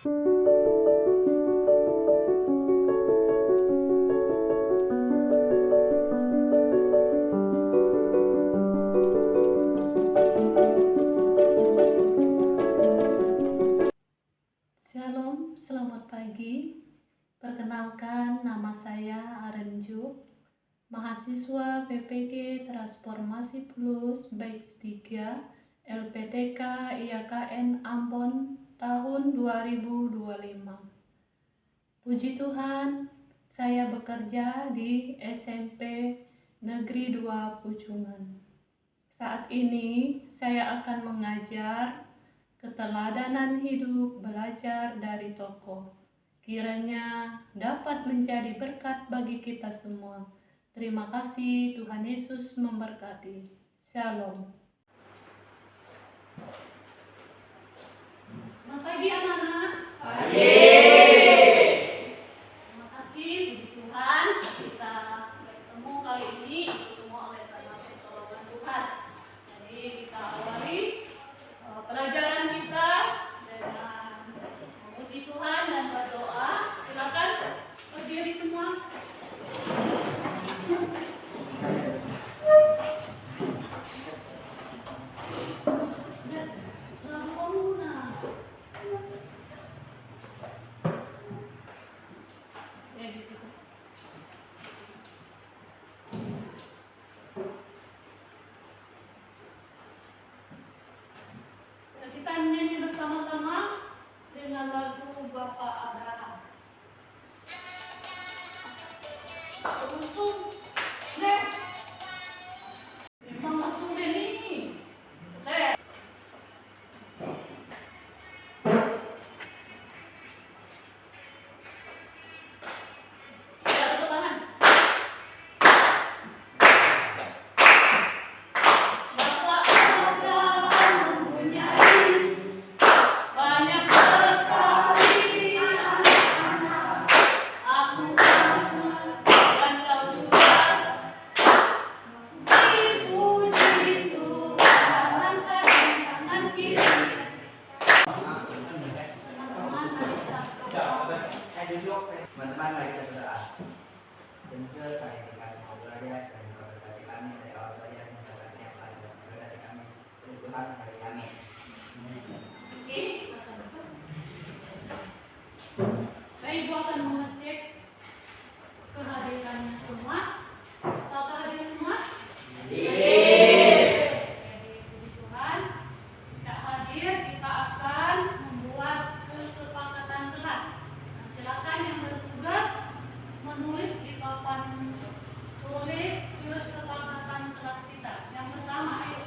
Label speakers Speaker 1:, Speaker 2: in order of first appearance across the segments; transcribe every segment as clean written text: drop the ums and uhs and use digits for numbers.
Speaker 1: Shalom, selamat pagi. Perkenalkan, nama saya Arenju, mahasiswa PPG Transformasi Plus Batch 3 LPTK IAKN Ambon tahun 2025. Puji Tuhan, saya bekerja di SMP Negeri 2 Pucungan. Saat ini saya akan mengajar keteladanan hidup belajar dari tokoh. Kiranya dapat menjadi berkat bagi kita semua. Terima kasih, Tuhan Yesus memberkati. Shalom. Selamat pagi anak-anak. Pagi. Terima kasih, puji Tuhan, kita bertemu kali ini semua oleh karena pertolongan Tuhan. Jadi kita awali pelajaran kita dengan memuji Tuhan dan berdoa. Silakan berdiri semua. Kita nyanyi bersama-sama dengan lagu Bapak Abraham. Langsung, deh. Memang langsung deh nih. Deh. Tepuk tangan. Bapak Abraham mempunyai banyak sekali anak-anak. Aku dan kau juga dipuji Tuhan, angkat tangan kiri.
Speaker 2: Teman-teman, mari kita berdoa. Dan juga saya dengan mau belajar dan memberkati kami dari awal belajar sampai yang lain dan memberkati kami. Terus Tuhan hari kami.
Speaker 1: Baik, Ibu akan mengecek kehadirannya semua. Apakah hadir semua? Puji Tuhan. Tidak hadir, kita akan membuat kesepakatan kelas. Nah, silakan yang bertugas menulis di papan tulis kesepakatan kelas kita. Yang pertama, ayo.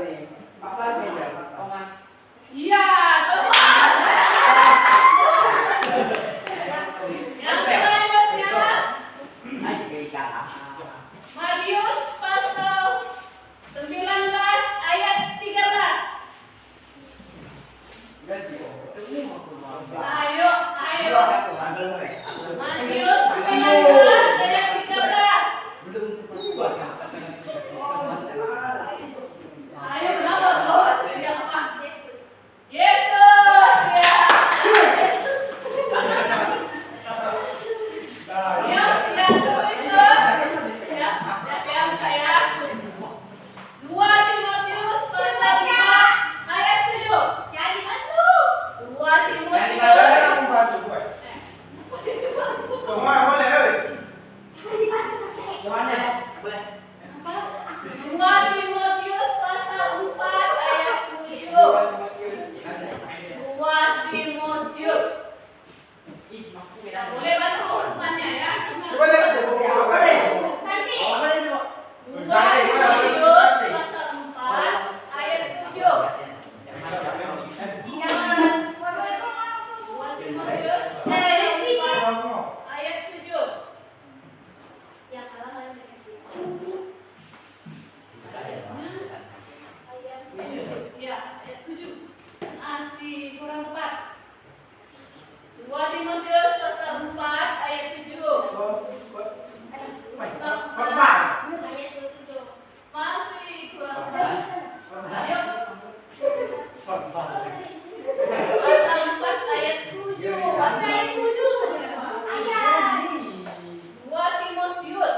Speaker 2: ini. Apa lagi ya? Thomas.
Speaker 1: Iya, Thomas. Yang selanjutnya Matius pasal 19 ayat 13. Ayo, ayo. Matius 19 ayat 13. Ayo, berapa bos? Siapa? Yesus, ya. Yang kedua itu, ya, yang kayak 2 Timotius pasal 4 ayat 7. 2 Timotius. Apa? 2 Timotius pasal 4 ayat 7. 2 Timotius. Boleh bantu temannya ya. 2 Timotius pasal 4 ayat 7. 2 Timotius ayat 7. Ya, ayat 7. Masih kurang 4. 2 Timotius pasal 4 ayat 7. Masih kurang 4. Ayo. Pasal 4 ayat 7. Baca ayat 7. 2 Timotius.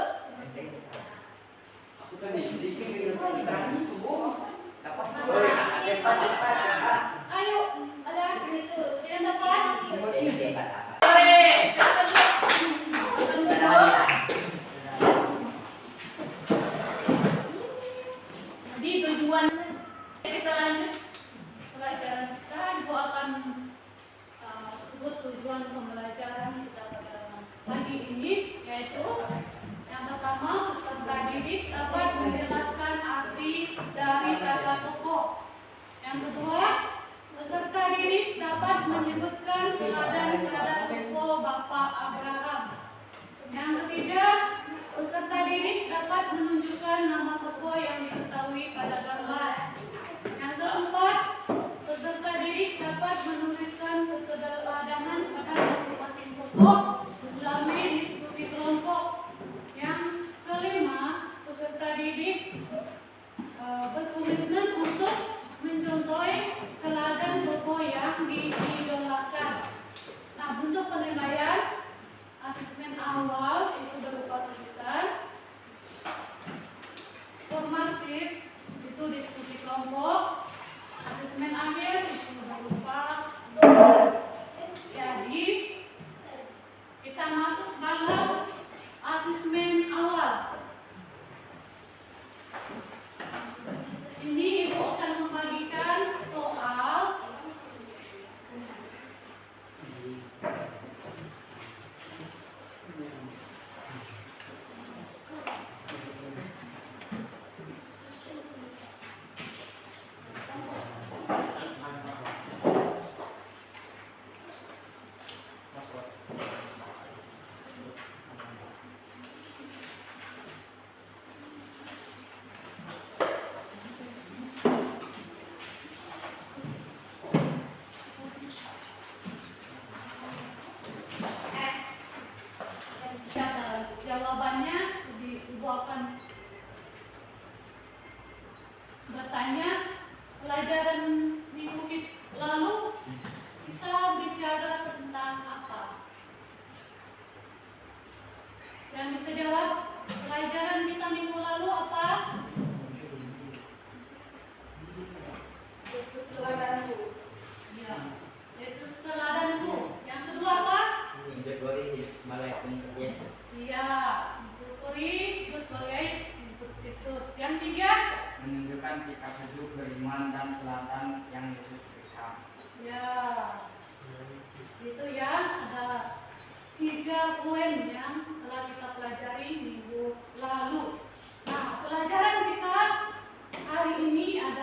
Speaker 1: Ayo, ada yang dapat? Boleh. Jadi tujuan kita lanjut pelajaran kita, Ibu akan sebut tujuan pembelajaran kita pada pagi ini, yaitu yang pertama, peserta didik dapat menjelaskan arti dari kata pokok. Yang kedua, peserta didik dapat menyebutkan teladan pada tokoh Bapak Abraham. Yang ketiga, peserta didik dapat menunjukkan nama tokoh yang diketahui pada gambar. Yang keempat, peserta didik dapat menuliskan keteladanan pada masing-masing tokoh melalui diskusi kelompok. Yang kelima, peserta didik berkomitmen untuk mencontohi teladan tokoh yang diidolakan. Nah, bentuk penilaian asesmen awal itu berupa tulisan, formatif itu diskusi kelompok, asesmen akhir itu berupa jadi kita masuk dalam asesmen awal. Ini Ibu akan membagikan soal jawabannya. Ibu akan bertanya, pelajaran minggu lalu kita bicara tentang apa? Yang bisa jawab, pelajaran kita minggu lalu apa? Yesus teladanku. Ya, Yesus teladanku. Yang kedua apa?
Speaker 2: Yesus.
Speaker 1: Siap, mensyukuri Yesus sebagai pengikut Kristus. Yang tiga,
Speaker 2: Menunjukkan sikap hidup beriman dan teladan yang Yesus berikan.
Speaker 1: ya, itu ya, ada 3 poin yang telah kita pelajari minggu lalu. Nah, pelajaran kita hari ini adalah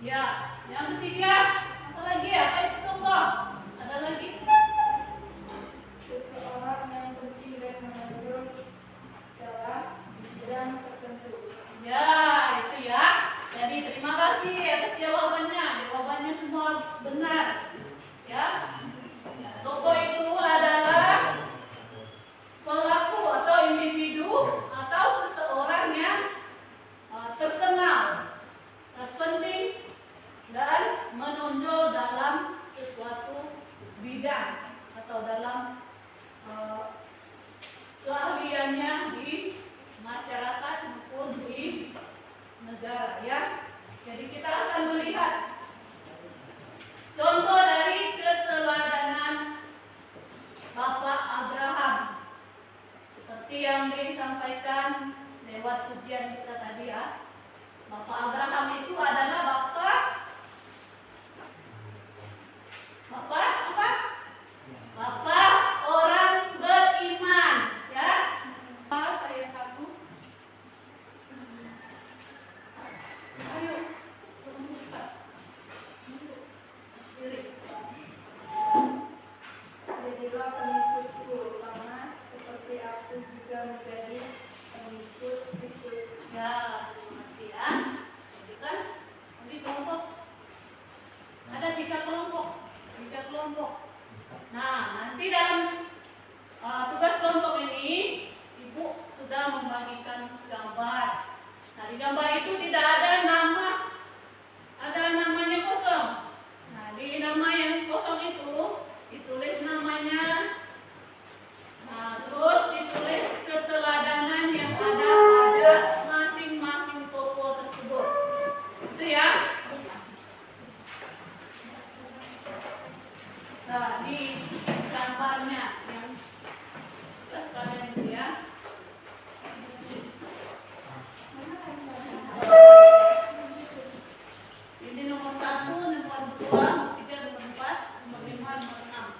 Speaker 1: Ya, yang ketiga, apa lagi ya? Apa itu tokoh? Ada lagi?
Speaker 3: Seseorang yang penting dan menonjol dalam bidang tertentu.
Speaker 1: Ya, itu ya. Jadi terima kasih atas jawabannya. Jawabannya semua benar. Ya. Tokoh itu adalah pelaku atau individu atau seseorang yang terkenal, terpenting dan menonjol dalam suatu bidang atau dalam keahliannya di masyarakat maupun di negara ya. Jadi kita akan melihat contoh dari keteladanan Bapak Abraham seperti yang disampaikan lewat ujian kita tadi ya. Bapak Abraham itu adalah Bapak apa? Bapak orang beriman ya. Saya satu. Ayo.
Speaker 3: Jadilah pengikutku sama seperti aku juga menjadi pengikut Kristus.
Speaker 1: Ya, terima kasih ya. Jadi kan nanti kelompok ada 3 kelompok. Nah, nanti dalam tugas kelompok ini Ibu sudah membagikan gambar. Nah, di gambar itu tidak ada nama, ada namanya kosong. Nah, di nama yang kosong itu ditulis namanya. Nah, terus ditulis keteladanan yang ada pada masing-masing tokoh tersebut. Itu ya. Nah, di gambarnya yang kita sekalian itu ya. Ini nomor 1, nomor 2, nomor 3, nomor 4, nomor 5, nomor 6.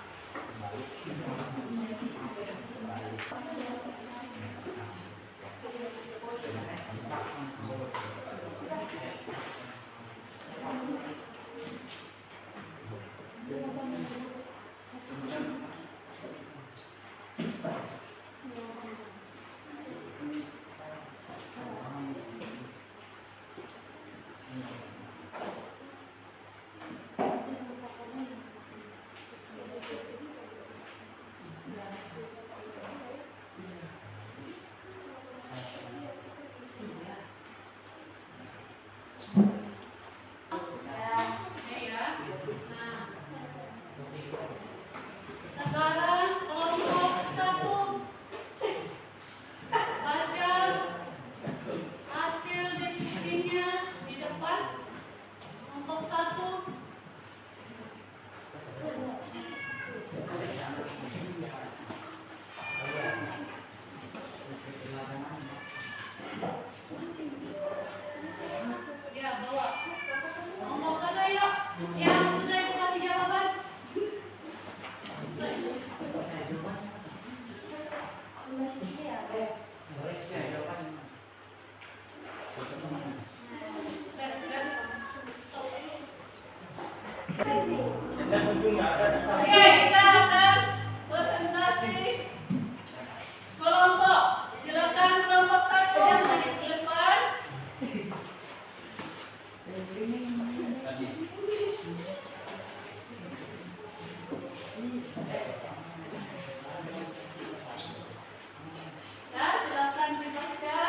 Speaker 1: Sekarang kelompok 1 baca hasil diskusinya di depan. Kelompok 1. Ya, bawa. Kelompok 1 yuk. Yang sudah itu kasih jawaban. Oke, kita akan presentasi kelompok. Silakan kelompok 1 maju ke depan. Ya, silakan dibaca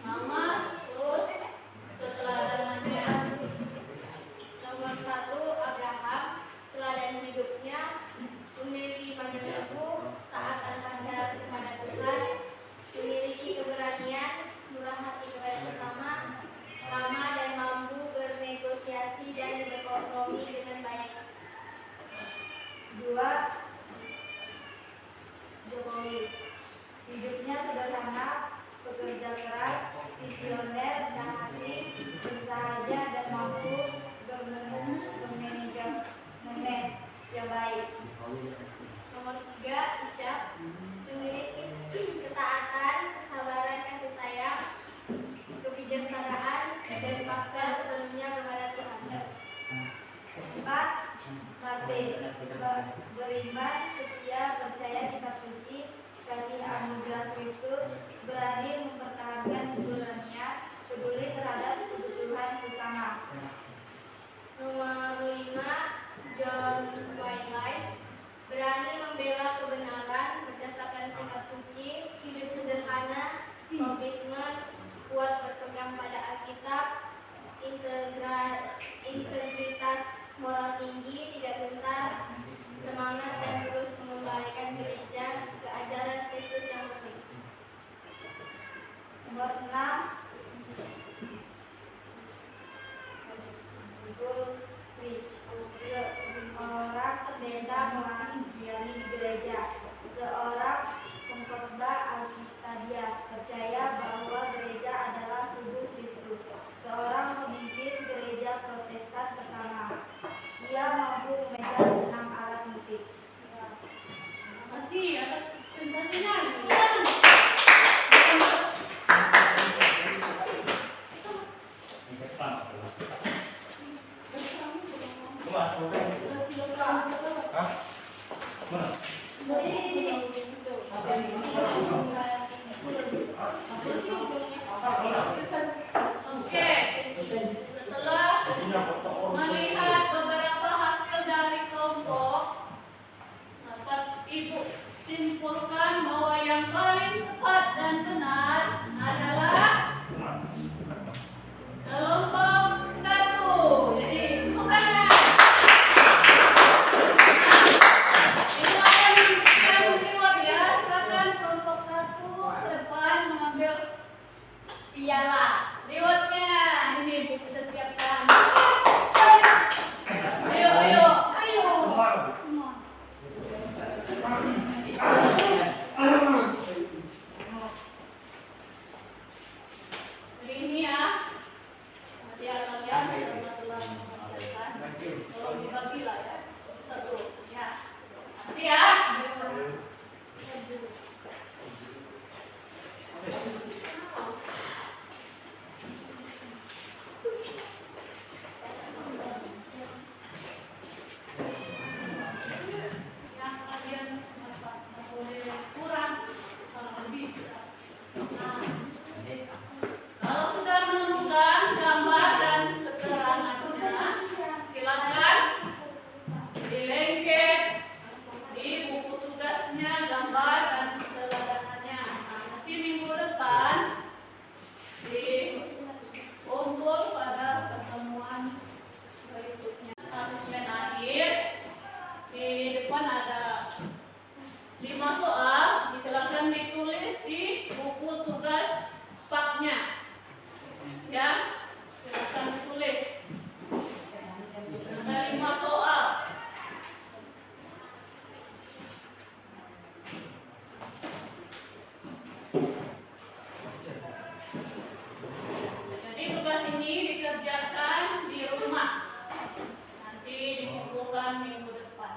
Speaker 1: nama terus keteladanannya.
Speaker 4: Nomor 1, Abraham. Teladan hidupnya memiliki panjang umur, taat tanpa syarat kepada Tuhan, memiliki keberanian, murah hati kepada sesama, ramah dan mampu bernegosiasi dan berkompromi dengan baik. pasrah sepenuhnya kepada Tuhan.
Speaker 3: 4. Martin, beriman, setia, percaya kitab suci, kasih anugerah Kristus, berani mempertahankan kebenarannya, peduli terhadap kebutuhan sesama.
Speaker 4: Nomor 5, John Wycliffe, berani membela kebenaran berdasarkan kitab suci, hidup sederhana, komitmen, kuat berpegang pada Alkitab, integritas moral tinggi, tidak gentar, semangat dan terus mengembalikan gereja ke ajaran Kristus yang murni.
Speaker 3: Nomor 6. Seorang pendeta melayani di gereja, seorang pengkhotbah Alkitabiah, percaya bahwa gereja adalah tubuh Kristus, seorang pemimpin gereja Protestan pertama. Ia mampu memegang 6 alat musik.
Speaker 1: Terima kasih atas presentasinya. Oke, setelah melihat beberapa hasil dari kelompok, dapat Ibu simpulkan bahwa yang paling tepat dan benar adalah kelompok 1. Jadi bukan. Yang reward ya, silakan kelompok 1 ke depan mengambil piala. Rewardnya ini Bu sudah siapkan. Ayo, ayo, ayo. Semua. Jadi ini ya. Nanti kalian telah menghasilkan. Tolong dibagi lah ya. 1. Ya. Nanti ya. Yang kalian boleh kurang, kalau lebih bisa. Nah, kalau sudah menemukan gambar dan keterangannya, silakan dilengket di buku tugasnya gambar dan keterangannya. Nah, nanti minggu depan dikumpul pada pertemuan berikutnya. Asesmen akhir di depan ada 5 soal, silakan ditulis di buku tugas paknya. Ya, silakan ditulis. Ada 5 soal. Jadi tugas ini dikerjakan di rumah. Nanti dikumpulkan minggu depan.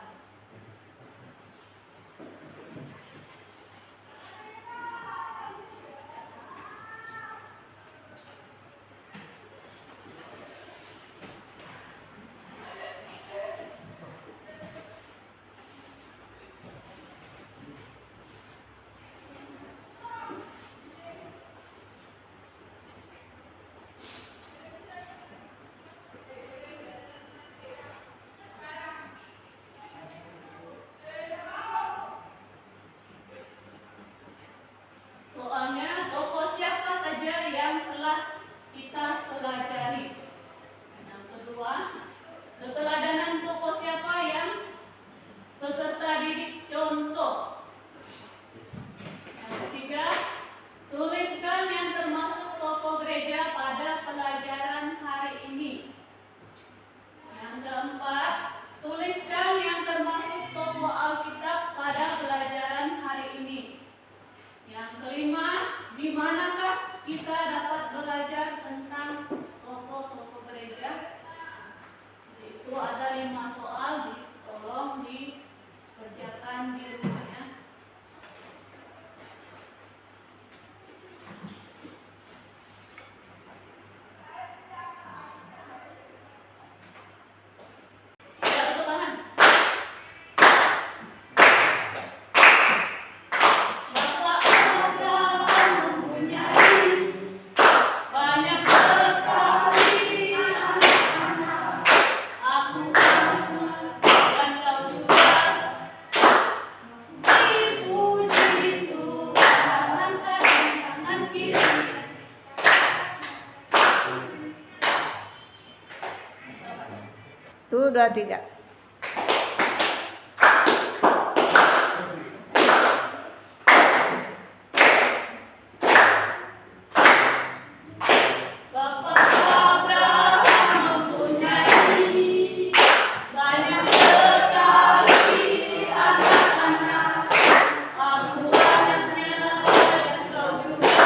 Speaker 5: 1, 2, 3.
Speaker 1: Bapak Abraham mempunyai banyak sekali anak-anak. Aku anaknya dan kau juga.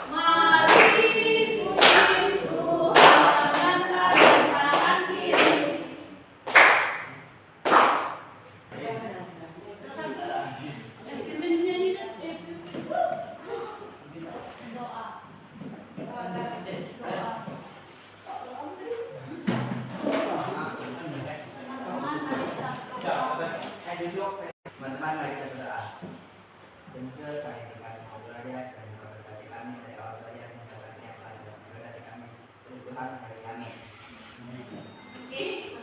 Speaker 1: Mari puji Tuhan angkat tangan kiri. Doa.
Speaker 2: Teman-teman mari kita berdoa. Dan juga saya dikasih mau belajar dan memberkati kami dari awal belajar sampai akhirnya pada memberkati kami. Terus Tuhan hari kami.
Speaker 1: Oke.